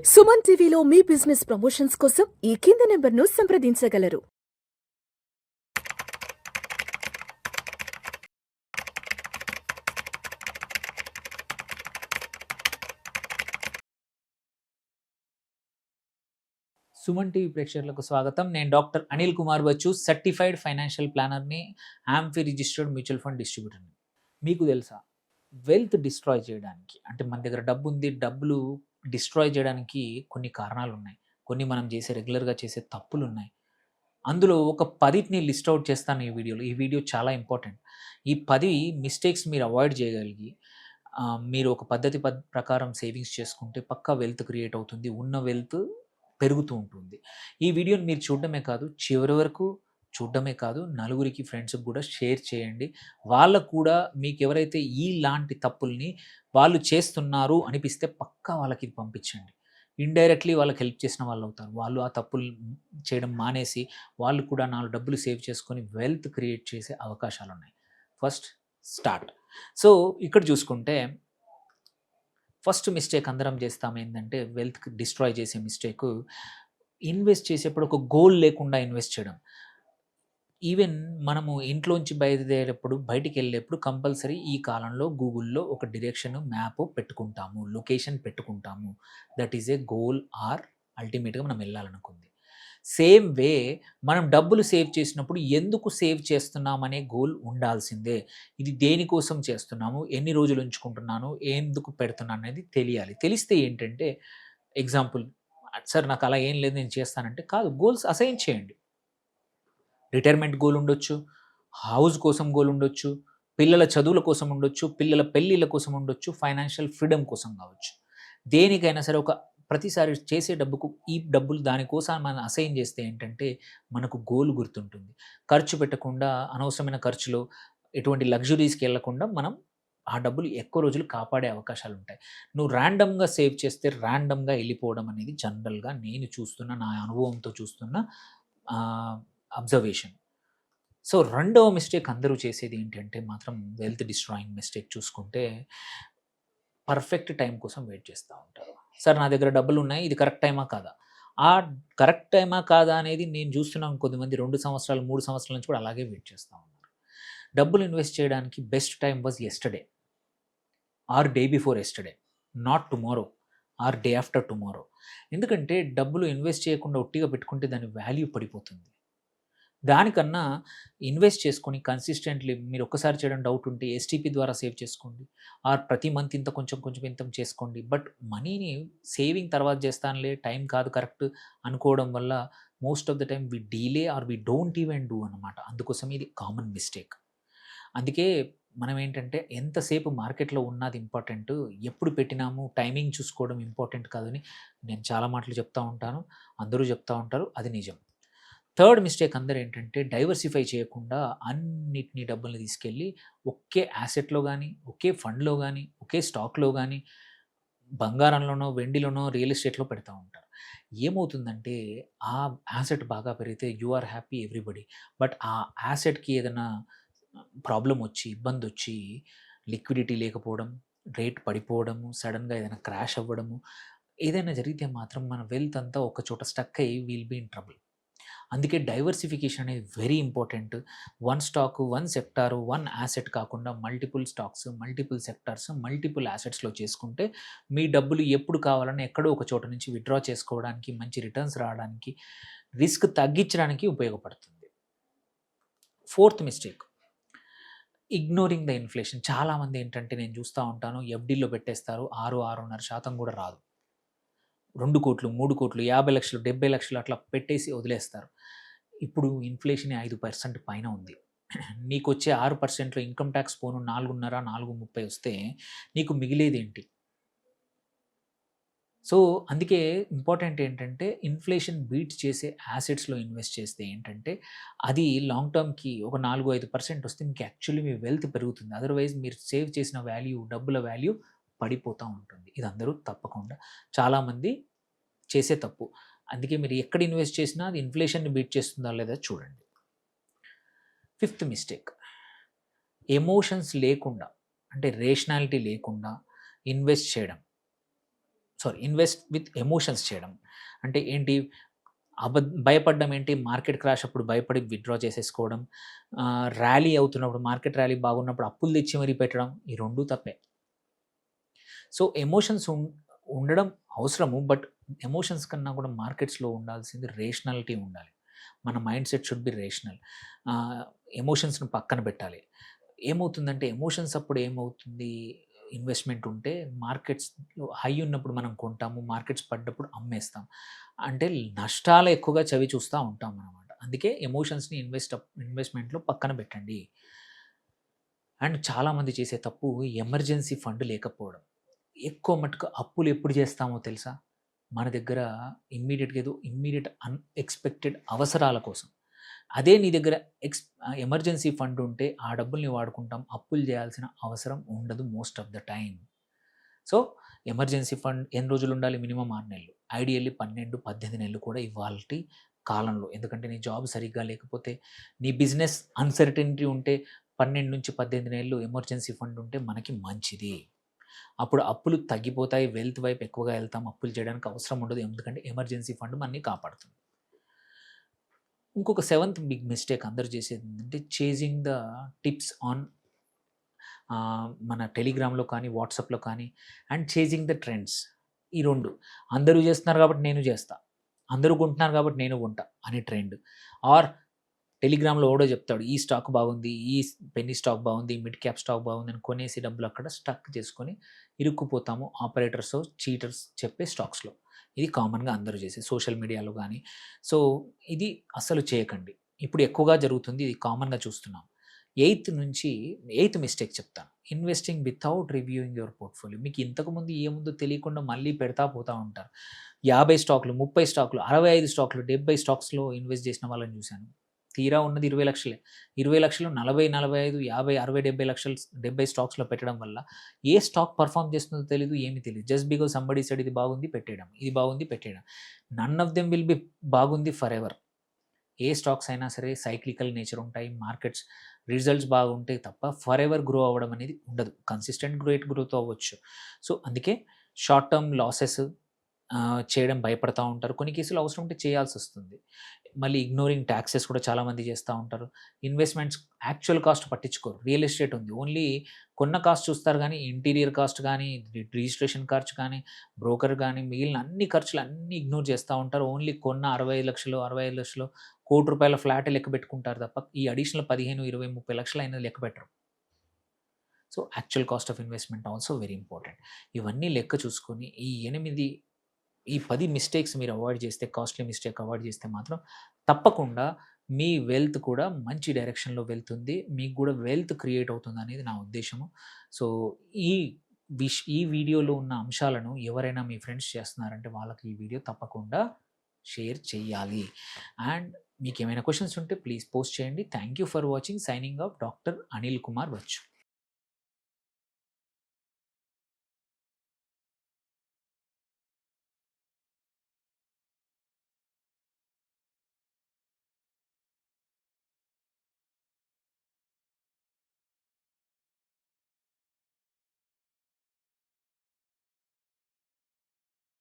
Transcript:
సుమన్ టీవీలో మీ business promotions కోసం ఈ కింది నెంబర్ను సంప్రదించగలరు. సుమన్ టీవీ ప్రేక్షకులకు స్వాగతం. నేను doctor Anil Kumar Bachchu, certified financial ప్లానర్ని, ఆంఫీ రిజిస్టర్డ్ మ్యూచువల్ ఫండ్ డిస్ట్రిబ్యూటర్ని. మీకు తెలుసా, వెల్త్ డిస్ట్రాయ్ చేయడానికి, అంటే మన దగ్గర డబ్బు ఉంది, డబ్బులు డిస్ట్రాయ్ చేయడానికి కొన్ని కారణాలు ఉన్నాయి. కొన్ని మనం చేసే రెగ్యులర్గా చేసే తప్పులు ఉన్నాయి. అందులో ఒక 10ని లిస్ట్ అవుట్ చేస్తాను ఈ వీడియోలో. ఈ వీడియో చాలా ఇంపార్టెంట్. ఈ 10 మిస్టేక్స్ మీరు అవాయిడ్ చేయగలిగి మీరు ఒక పద్ధతి ప్రకారం సేవింగ్స్ చేసుకుంటే పక్కా వెల్త్ క్రియేట్ అవుతుంది. ఉన్న వెల్త్ పెరుగుతూ ఉంటుంది. ఈ వీడియోని మీరు చూడడమే కాదు, చివరి వరకు చూడడమే కాదు, నలుగురికి ఫ్రెండ్స్కి కూడా షేర్ చేయండి. వాళ్ళకు కూడా మీకు ఎవరైతే ఇలాంటి తప్పుల్ని వాళ్ళు చేస్తున్నారు అనిపిస్తే పక్కా వాళ్ళకి ఇది పంపించండి. ఇండైరెక్ట్లీ వాళ్ళకి హెల్ప్ చేసిన వాళ్ళు అవుతారు. వాళ్ళు ఆ తప్పులు చేయడం మానేసి వాళ్ళు కూడా 4 డబ్బులు సేవ్ చేసుకొని వెల్త్ క్రియేట్ చేసే అవకాశాలు ఉన్నాయి. First start. సో ఇక్కడ చూసుకుంటే ఫస్ట్ మిస్టేక్ అందరం చేస్తాం ఏంటంటే, వెల్త్ డిస్ట్రాయ్ చేసే మిస్టేక్, ఇన్వెస్ట్ చేసేప్పుడు ఒక గోల్ లేకుండా ఇన్వెస్ట్ చేయడం. ఈవెన్ మనము ఇంట్లోంచి బయలుదేరేటప్పుడు, బయటికి వెళ్ళేప్పుడు కంపల్సరీ ఈ కాలంలో గూగుల్లో ఒక డైరెక్షన్ మ్యాప్ పెట్టుకుంటాము, లొకేషన్ పెట్టుకుంటాము. That is a goal or అల్టిమేట్గా మనం వెళ్ళాలనుకుంది. సేమ్ వే మనం డబ్బులు సేవ్ చేసినప్పుడు ఎందుకు సేవ్ చేస్తున్నామనే గోల్ ఉండాల్సిందే. ఇది దేనికోసం చేస్తున్నాము, ఎన్ని రోజులు ఉంచుకుంటున్నాను, ఎందుకు పెడుతున్నాను అనేది తెలియాలి. తెలిస్తే ఏంటంటే, ఎగ్జాంపుల్, సార్ నాకు అలా ఏం లేదు నేను చేస్తానంటే కాదు, గోల్స్ అసైన్ చేయండి. రిటైర్మెంట్ గోల్ ఉండొచ్చు, హౌస్ కోసం గోల్ ఉండొచ్చు, పిల్లల చదువుల కోసం ఉండొచ్చు, పిల్లల పెళ్ళిళ్ళ కోసం ఉండొచ్చు, ఫైనాన్షియల్ ఫ్రీడమ్ కోసం కావచ్చు. దేనికైనా సరే ఒక ప్రతిసారి చేసే డబ్బుకు ఈ డబ్బులు దానికోసం మనం అసైన్ చేస్తే ఏంటంటే మనకు గోల్ గుర్తుంటుంది. ఖర్చు పెట్టకుండా అనవసరమైన ఖర్చులు, ఎటువంటి లగ్జరీస్కి వెళ్ళకుండా మనం ఆ డబ్బులు ఎక్కువ రోజులు కాపాడే అవకాశాలు ఉంటాయి. నువ్వు ర్యాండమ్గా సేవ్ చేస్తే ర్యాండమ్గా వెళ్ళిపోవడం అనేది జనరల్గా నేను చూస్తున్న, నా అనుభవంతో చూస్తున్న అబ్జర్వేషన్. సో రెండవ మిస్టేక్ అందరూ చేసేది ఏంటంటే మాత్రం, వెల్త్ డిస్ట్రాయింగ్ మిస్టేక్ చూసుకుంటే, పర్ఫెక్ట్ టైం కోసం వెయిట్ చేస్తూ ఉంటారు. సార్ నా దగ్గర డబ్బులు ఉన్నాయి, ఇది కరెక్ట్ టైమా కాదా? ఆ కరెక్ట్ టైమా కాదా అనేది నేను చూస్తున్నాను. కొద్దిమంది 2 సంవత్సరాలు 3 సంవత్సరాల నుంచి కూడా అలాగే వెయిట్ చేస్తూ ఉన్నారు. డబ్బులు ఇన్వెస్ట్ చేయడానికి best time was yesterday or day before yesterday, not tomorrow or day after tomorrow. ఎందుకంటే డబ్బులు ఇన్వెస్ట్ చేయకుండా ఒట్టిగా పెట్టుకుంటే దాని వాల్యూ పడిపోతుంది. దానికన్నా ఇన్వెస్ట్ చేసుకొని కన్సిస్టెంట్లీ, మీరు ఒక్కసారి చేయడం డౌట్ ఉంటే ఎస్టీపీ ద్వారా సేవ్ చేసుకోండి, ఆర్ ప్రతి మంత్ ఇంత కొంచెం కొంచెం ఇంత చేసుకోండి. బట్ మనీని సేవింగ్ తర్వాత చేస్తానులే, టైం కాదు కరెక్ట్ అనుకోవడం వల్ల most of the time we delay or we don't even do అనమాట. అందుకోసం ఇది కామన్ మిస్టేక్. అందుకే మనం ఏంటంటే, ఎంతసేపు మార్కెట్లో ఉన్నది ఇంపార్టెంట్, ఎప్పుడు పెట్టినాము టైమింగ్ చూసుకోవడం ఇంపార్టెంట్ కాదని నేను చాలా మాటలు చెప్తూ ఉంటాను, అందరూ చెప్తూ ఉంటారు, అది నిజం. థర్డ్ మిస్టేక్ అందరూ ఏంటంటే, డైవర్సిఫై చేయకుండా అన్నిటిని డబ్బుల్ని తీసుకెళ్ళి ఒకే యాసెట్‌లో గానీ, ఒకే ఫండ్‌లో గానీ, ఒకే స్టాక్‌లో గానీ, బంగారంలోనో, వెండిలోనో, రియల్ ఎస్టేట్‌లో పెడతా ఉంటారు. ఏమవుతుందంటే, ఆ యాసెట్ బాగా పెరిగితే you are happy everybody. But ఆ యాసెట్‌కి ఏదైనా ప్రాబ్లమ్ వచ్చి, ఇబ్బందొచ్చి, లిక్విడిటీ లేకపోవడం, రేట్ పడిపోవడము, సడెన్‌గా ఏదైనా క్రాష్ అవ్వడము, ఏదైనా జరిగితే మాత్రం మన వెల్త్ అంతా ఒక చోట స్టక్ అయ్యి విల్ బీ ఇన్ ట్రబుల్. అందుకే డైవర్సిఫికేషన్ అనేది very important. One stock, one sector, one asset కాకుండా multiple stocks, multiple sectors, multiple యాసెట్స్‌లో చేసుకుంటే మీ డబ్బులు ఎప్పుడు కావాలన్నా ఎక్కడో ఒక చోట నుంచి విత్‌డ్రా చేసుకోవడానికి, మంచి రిటర్న్స్ రావడానికి, రిస్క్ తగ్గించడానికి ఉపయోగపడుతుంది. Fourth mistake, ignoring the inflation. చాలామంది ఏంటంటే నేను చూస్తూ ఉంటాను, ఎఫ్‌డీలో పెట్టేస్తారు, 6, 6.5% కూడా రాదు. 2,00,00,000, 3,00,00,000, 50,00,000, 70,00,000 అట్లా పెట్టేసి వదిలేస్తారు. ఇప్పుడు ఇన్‌ఫ్లేషనే 5% పైన ఉంది. నీకొచ్చే 6%లో ఇన్‌కమ్ టాక్స్ పోను 4.5, 4.30 వస్తే నీకు మిగిలేదేంటి? సో అందుకే ఇంపార్టెంట్ ఏంటంటే, ఇన్‌ఫ్లేషన్ బీట్ చేసే యాసెట్స్‌లో ఇన్వెస్ట్ చేస్తే ఏంటంటే, అది లాంగ్ టర్మ్‌కి ఒక 4, 5% వస్తే మీకు యాక్చువల్లీ మీ వెల్త్ పెరుగుతుంది. అదర్‌వైజ్ మీరు సేవ్ చేసిన వాల్యూ, డబ్బుల వాల్యూ పడిపోతా ఉంటుంది. ఇది అందరూ తప్పకుండా చాలామంది చేసే తప్పు. అందుకే మీరు ఎక్కడ ఇన్వెస్ట్ చేసినా అది ఇన్‌ఫ్లేషన్‌ని బీట్ చేస్తుందా లేదా చూడండి. ఫిఫ్త్ మిస్టేక్, ఎమోషన్స్ లేకుండా, అంటే రేషనాలిటీ లేకుండా ఇన్వెస్ట్ చేయడం. ఇన్వెస్ట్ విత్ ఎమోషన్స్ చేయడం. అంటే ఏంటి? భయపడడం ఏంటి? మార్కెట్ క్రాష్ అప్పుడు భయపడి విత్‌డ్రా చేసేసుకోవడం. ర్యాలీ అవుతున్నప్పుడు, మార్కెట్ ర్యాలీ బాగున్నప్పుడు అప్పులు తెచ్చి మరీ పెట్టడం. ఈ 2 తప్పే. సో, ఎమోషన్స్ ఉండడం అవసరము. బట్ ఎమోషన్స్ కన్నా కూడా మార్కెట్స్‌లో ఉండాల్సింది రేషనాలిటీ ఉండాలి. మన mind set should be rational. ఎమోషన్స్‌ని పక్కన పెట్టాలి. ఏమవుతుందంటే ఎమోషన్స్ అప్పుడు ఏమవుతుంది? ఇన్వెస్ట్‌మెంట్ ఉంటే మార్కెట్స్‌లో హై ఉన్నప్పుడు మనం కొంటాము. మార్కెట్స్ పడ్డప్పుడు అమ్మేస్తాం. అంటే నష్టాలు ఎక్కువగా చవి చూస్తా ఉంటామనమాట. అందుకే ఎమోషన్స్‌ని ఇన్వెస్ట్‌మెంట్‌లో పక్కన పెట్టండి. అండ్ చాలామంది చేసే తప్పు ఎమర్జెన్సీ ఫండ్ లేకపోవడం. ఎక్కువ మటుకు అప్పులు ఎప్పుడు చేస్తామో తెలుసా? మన దగ్గర ఇమ్మీడియేట్ అన్‌ఎక్స్‌పెక్టెడ్ అవసరాల కోసం. అదే నీ దగ్గర ఎమర్జెన్సీ ఫండ్ ఉంటే ఆ డబ్బుల్ని వాడుకుంటాం. అప్పులు చేయాల్సిన అవసరం ఉండదు most of the time. So, emergency fund ఎన్ని రోజులు ఉండాలి? మినిమమ్ 6 నెలలు. ఐడియల్లీ 12, 18 నెలలు కూడా ఇవాల్టి కాలంలో. ఎందుకంటే నీ జాబ్ సరిగ్గా లేకపోతే, నీ బిజినెస్ అన్‌సర్టెనిటీ ఉంటే 12-18 నెలలు ఎమర్జెన్సీ ఫండ్ ఉంటే మనకి మంచిది. అప్పుడు అప్పులు తగ్గిపోతాయి. వెల్త్ వైపు ఎక్కువగా వెళ్తాం. అప్పులు చేయడానికి అవసరం ఉండదు. ఎందుకంటే ఎమర్జెన్సీ ఫండ్ మనల్ని కాపాడుతుంది. ఇంకొక సెవెంత్ బిగ్ మిస్టేక్ అందరూ చేసేది ఏంటంటే చేజింగ్ ద టిప్స్ ఆన్ మన టెలిగ్రామ్‌లో కానీ, వాట్సాప్‌లో కానీ అండ్ చేజింగ్ ద ట్రెండ్స్. ఈ 2 అందరూ చేస్తున్నారు కాబట్టి నేను చేస్తా. అందరూ కొంటున్నారు కాబట్టి నేను కొంటా అనే ట్రెండ్. ఆర్ టెలిగ్రామ్‌లో ఎవడో చెప్తాడు. ఈ స్టాక్ బాగుంది. ఈ పెన్నీ స్టాక్ బాగుంది. మిడ్ క్యాప్ స్టాక్ బాగుంది అని కొనేసి డబ్బులు అక్కడ స్టక్ చేసుకొని ఇరుక్కుపోతాము. ఆపరేటర్స్, చీటర్స్ చెప్పే స్టాక్స్‌లో. ఇది కామన్‌గా అందరూ చేసేది. సోషల్ మీడియాలో గానీ. సో, ఇది అస్సలు చేయకండి. ఇప్పుడు ఎక్కువగా జరుగుతుంది. ఇది కామన్‌గా చూస్తున్నాం. ఎయిత్ మిస్టేక్ చెప్తాను. Investing without reviewing your portfolio. మీకు ఇంతకుముందు ఏముందో తెలియకుండా మళ్ళీ పెడతా పోతా ఉంటారు. 50 స్టాక్‌లు, 30 స్టాక్‌లు, 65 స్టాక్‌లు, 70 స్టాక్స్‌లో ఇన్వెస్ట్ చేసిన వాళ్ళని చూశాను. తీరా ఉన్నది 20,00,000. 20,00,000 40, 45, 50, 60, 70 లక్షలు 70 స్టాక్స్‌లో పెట్టడం వల్ల ఏ స్టాక్ పర్ఫార్మ్ చేస్తుందో తెలీదు. ఏమీ తెలీదు. జస్ట్ బికాజ్ సంబడీ సెడ్ ఇది బాగుంది పెట్టేయడం. ఇది బాగుంది పెట్టేయడం. None of them will be బాగుంది ఫరెవర్. ఏ స్టాక్స్ అయినా సరే సైక్లికల్ నేచర్ ఉంటాయి. మార్కెట్స్ రిజల్ట్స్ బాగుంటాయి తప్ప ఫరెవర్ గ్రో అవ్వడం అనేది ఉండదు. కన్సిస్టెంట్ గ్రోత్ అవ్వచ్చు. సో, అందుకే షార్ట్ టర్మ్ లాసెస్ చేయడం భయపడతా ఉంటారు. కొన్ని కేసులు అవసరం ఉంటే చేయాల్సొస్తుంది. మళ్ళీ ఇగ్నోరింగ్ టాక్సెస్ కూడా చాలామంది చేస్తా ఉంటారు. ఇన్వెస్ట్‌మెంట్స్ యాక్చువల్ కాస్ట్ పట్టించుకోరు. రియల్ ఎస్టేట్ ఉంది. ఓన్లీ కొన్న కాస్ట్ చూస్తారు గానీ, ఇంటీరియర్ కాస్ట్ గానీ, రిజిస్ట్రేషన్ ఖర్చు కానీ, బ్రోకర్ గానీ, మిగిలిన అన్ని ఖర్చులు అన్నీ ఇగ్నోర్ చేస్తా ఉంటారు. ఓన్లీ కొన్న 60,00,000, 65,00,000, ₹1,00,00,000 ఫ్లాటే లెక్క పెట్టుకుంటారు తప్ప, ఈ అడిషనల్ 15, 20, 30 లక్షలు అయినది లెక్క పెట్టరు. So, actual cost of investment also very important. ఇవన్నీ లెక్క చూసుకొని ఈ 10 మిస్టేక్స్ మీరు అవాయిడ్ చేస్తే, కాస్ట్‌లీ మిస్టేక్ అవాయిడ్ చేస్తే మాత్రం తప్పకుండా మీ వెల్త్ కూడా మంచి డైరెక్షన్‌లో వెళ్తుంది. మీకు కూడా వెల్త్ క్రియేట్ అవుతుందనేది నా ఉద్దేశ్యము. సో, ఈ ఈ వీడియోలో ఉన్న అంశాలను ఎవరైనా మీ ఫ్రెండ్స్ చేస్తున్నారంటే వాళ్ళకి ఈ వీడియో తప్పకుండా షేర్ చేయాలి. అండ్ మీకేమైనా క్వెషన్స్ ఉంటే ప్లీజ్ పోస్ట్ చేయండి. Thank you for watching. Signing off doctor Anil Kumar వచ్చు.